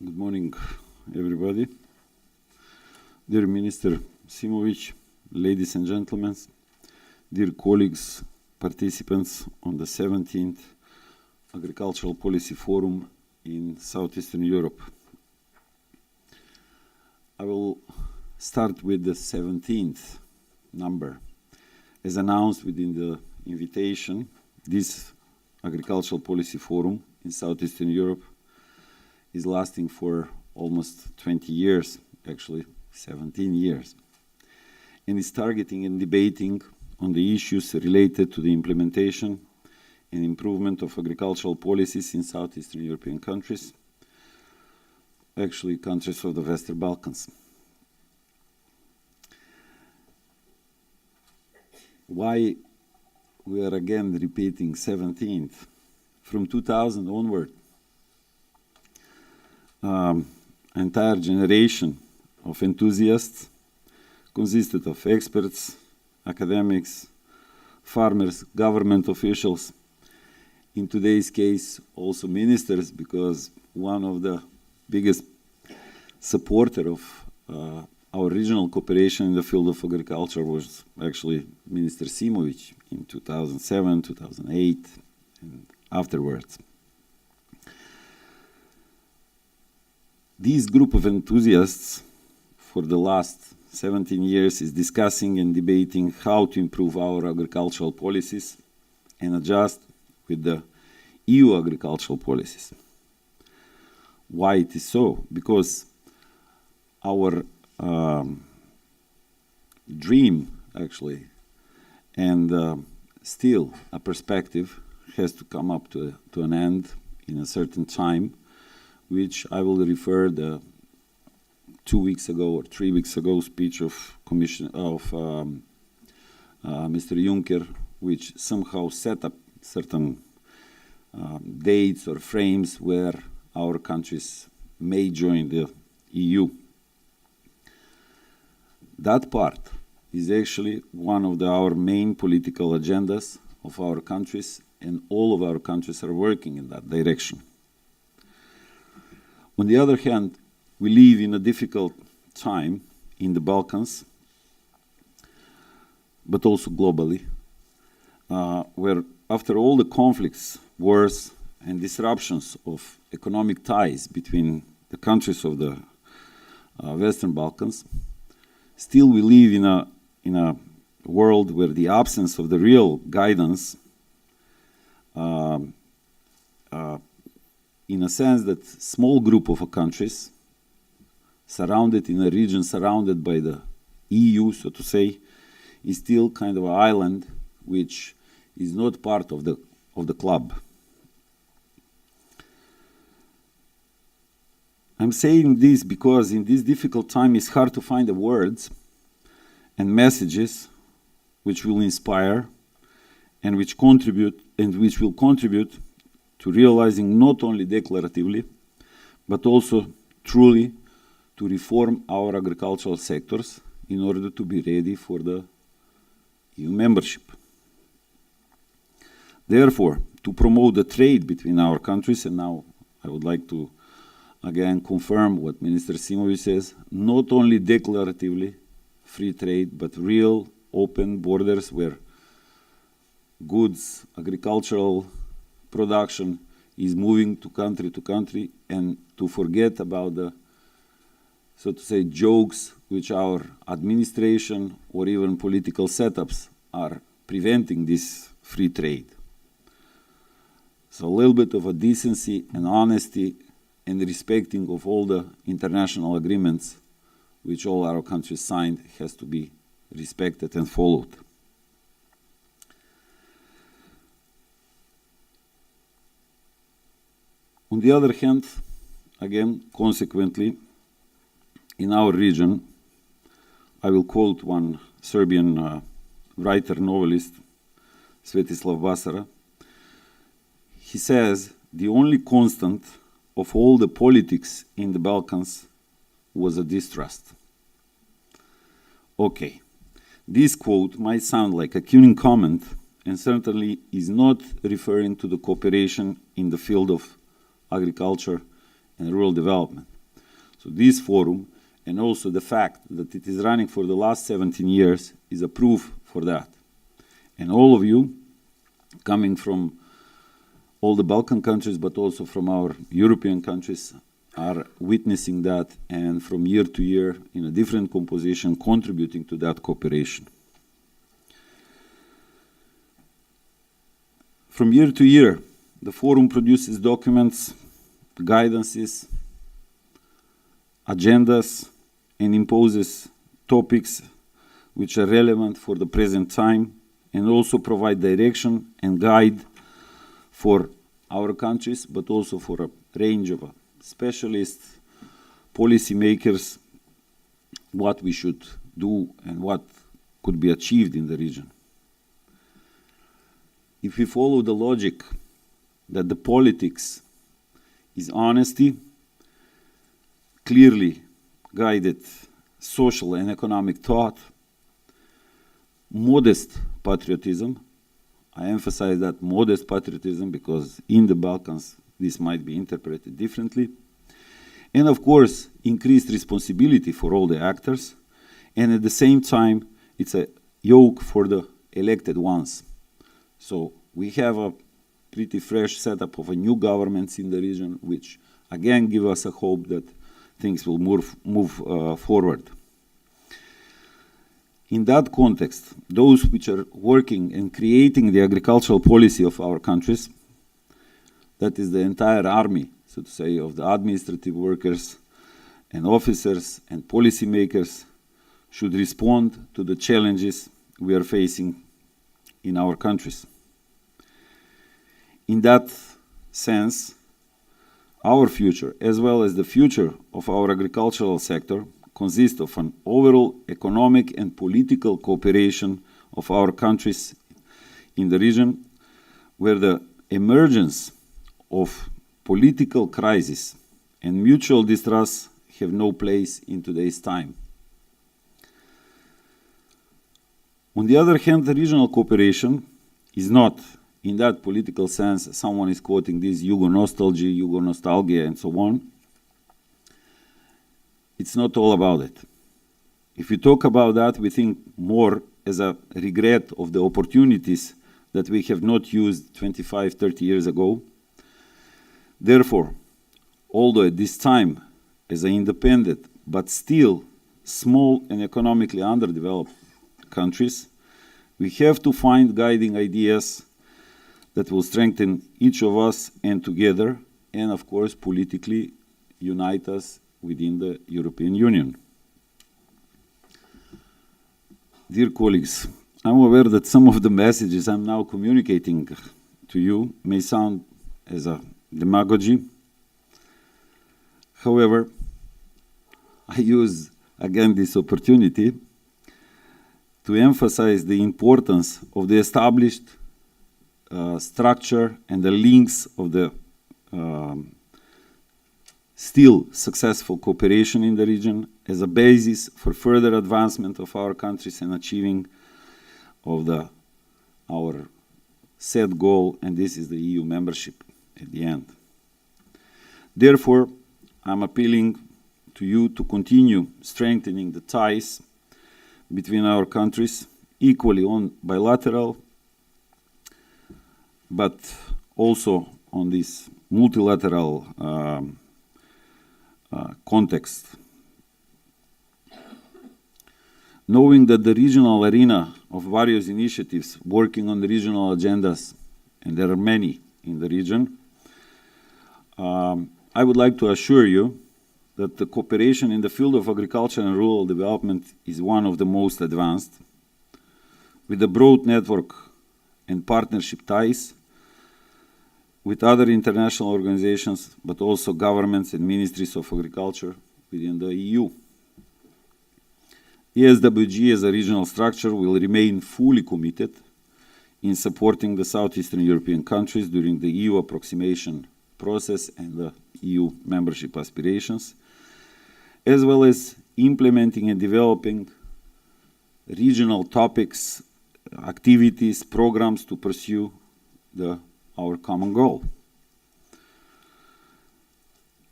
Good morning, everybody. Dear Minister Simovic, ladies and gentlemen, dear colleagues, participants on the 17th Agricultural Policy Forum in Southeastern Europe. I will start with the 17th number. As announced within the invitation, this Agricultural Policy Forum in Southeastern Europe is lasting for almost 20 years, actually 17 years, and is targeting and debating on the issues related to the implementation and improvement of agricultural policies in Southeastern European countries, actually countries of the Western Balkans. Why we are again repeating 17th? From 2000 onward, entire generation of enthusiasts consisted of experts, academics, farmers, government officials, in today's case also ministers, because one of the biggest supporter of our regional cooperation in the field of agriculture was actually Minister Simovic in 2007, 2008, and afterwards. This group of enthusiasts for the last 17 years is discussing and debating how to improve our agricultural policies and adjust with the EU agricultural policies. Why it is so? Because our dream, actually, and still a perspective has to come up to an end in a certain time, which I will refer the 2 weeks ago or 3 weeks ago speech of Mr. Juncker, which somehow set up certain dates or frames where our countries may join the EU. That part is actually one of our main political agendas of our countries, and all of our countries are working in that direction. On the other hand, we live in a difficult time in the Balkans, but also globally, where after all the conflicts, wars, and disruptions of economic ties between the countries of the Western Balkans, still we live in a world where the absence of the real guidance, in a sense that small group of countries surrounded in a region surrounded by the EU, so to say, is still kind of an island which is not part of the club. I'm saying this because in this difficult time it's hard to find the words and messages which will inspire and which will contribute to realizing not only declaratively, but also truly to reform our agricultural sectors in order to be ready for the EU membership. Therefore, to promote the trade between our countries, and now I would like to again confirm what Minister Simovic says, not only declaratively free trade, but real open borders where goods, agricultural production is moving to country, and to forget about the, so to say, jokes which our administration or even political setups are preventing this free trade. So a little bit of a decency and honesty and respecting of all the international agreements which all our countries signed has to be respected and followed. On the other hand, again, consequently, in our region, I will quote one Serbian writer, novelist, Svetislav Basara. He says, the only constant of all the politics in the Balkans was a distrust. Okay, this quote might sound like a cunning comment and certainly is not referring to the cooperation in the field of agriculture and rural development. So this forum, and also the fact that it is running for the last 17 years, is a proof for that. And all of you, coming from all the Balkan countries, but also from our European countries, are witnessing that, and from year to year, in a different composition, contributing to that cooperation. From year to year, the Forum produces documents, guidances, agendas, and imposes topics which are relevant for the present time, and also provide direction and guide for our countries, but also for a range of specialists, policy makers, what we should do and what could be achieved in the region. If we follow the logic that the politics is honesty, clearly guided social and economic thought, modest patriotism, I emphasize that modest patriotism because in the Balkans this might be interpreted differently, and of course increased responsibility for all the actors, and at the same time it's a yoke for the elected ones. So we have a pretty fresh setup of a new governments in the region, which again give us a hope that things will move forward. In that context, those which are working and creating the agricultural policy of our countries, that is the entire army, so to say, of the administrative workers and officers and policymakers, should respond to the challenges we are facing in our countries. In that sense, our future, as well as the future of our agricultural sector, consists of an overall economic and political cooperation of our countries in the region, where the emergence of political crisis and mutual distrust have no place in today's time. On the other hand, the regional cooperation is not, in that political sense, someone is quoting this Yugo-nostalgia, Yugo-nostalgia, and so on. It's not all about it. If we talk about that, we think more as a regret of the opportunities that we have not used 25, 30 years ago. Therefore, although at this time, as an independent, but still small and economically underdeveloped countries, we have to find guiding ideas that will strengthen each of us and together, and of course, politically unite us within the European Union. Dear colleagues, I'm aware that some of the messages I'm now communicating to you may sound as a demagogy. However, I use again this opportunity to emphasize the importance of the established structure and the links of the still successful cooperation in the region as a basis for further advancement of our countries and achieving of our set goal, and this is the EU membership at the end. Therefore, I'm appealing to you to continue strengthening the ties between our countries, equally on bilateral, but also on this multilateral context. Knowing that the regional arena of various initiatives working on the regional agendas, and there are many in the region, I would like to assure you that the cooperation in the field of agriculture and rural development is one of the most advanced, with a broad network and partnership ties with other international organizations, but also governments and ministries of agriculture within the EU. SWG as a regional structure will remain fully committed in supporting the Southeastern European countries during the EU approximation process and the EU membership aspirations, as well as implementing and developing regional topics, activities, programs to pursue our common goal.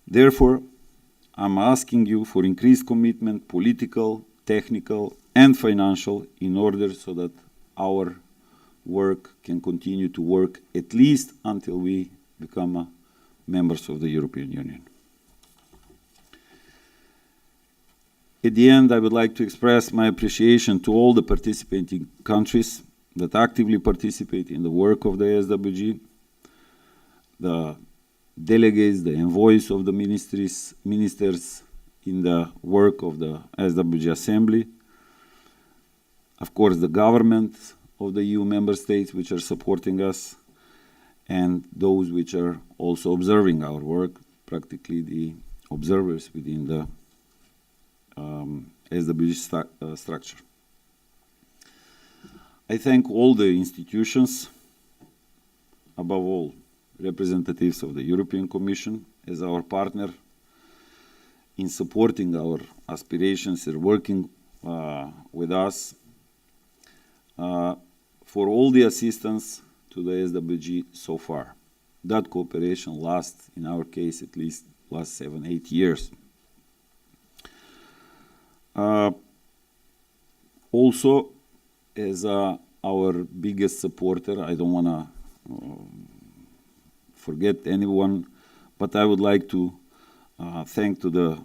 Therefore, I'm asking you for increased commitment, political, technical, and financial, in order so that our work can continue to work at least until we become members of the European Union. At the end, I would like to express my appreciation to all the participating countries that actively participate in the work of the SWG, the delegates, the envoys of the ministers in the work of the SWG Assembly, of course the government of the EU member states which are supporting us, and those which are also observing our work, practically the observers within the SWG structure. I thank all the institutions, above all representatives of the European Commission as our partner in supporting our aspirations and working with us, for all the assistance to the SWG so far. That cooperation lasts, in our case, at least last 7-8 years. Also, as our biggest supporter, I don't want to forget anyone, but I would like to thank to the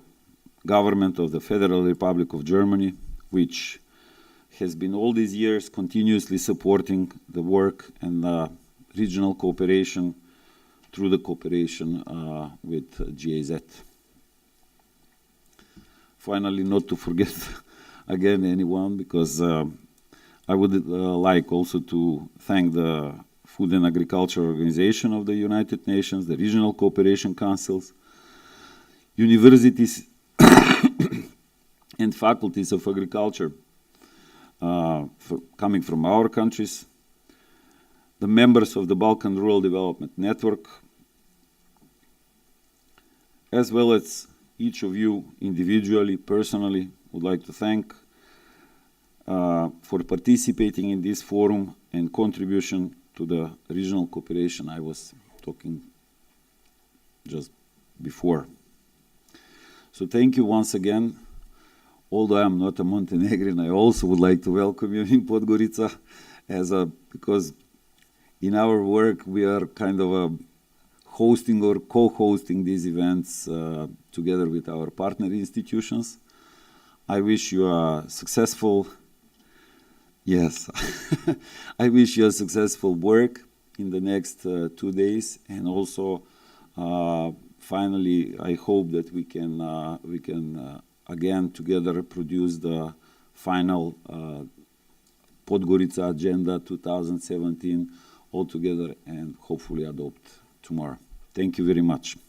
government of the Federal Republic of Germany, which has been all these years continuously supporting the work and regional cooperation through the cooperation with GIZ. Finally, not to forget again anyone, because I would like also to thank the Food and Agriculture Organization of the United Nations, the Regional Cooperation Councils, universities and faculties of agriculture coming from our countries, the members of the Balkan Rural Development Network, as well as each of you individually, personally, would like to thank for participating in this forum and contribution to the regional cooperation I was talking just before. So thank you once again. Although I'm not a Montenegrin, I also would like to welcome you in Podgorica, because in our work we are kind of hosting or co-hosting these events together with our partner institutions. I wish you a successful, yes, I wish you a successful work in the next 2 days, and also finally I hope that we can again together produce the final Podgorica Agenda 2017 all together and hopefully adopt tomorrow. Thank you very much.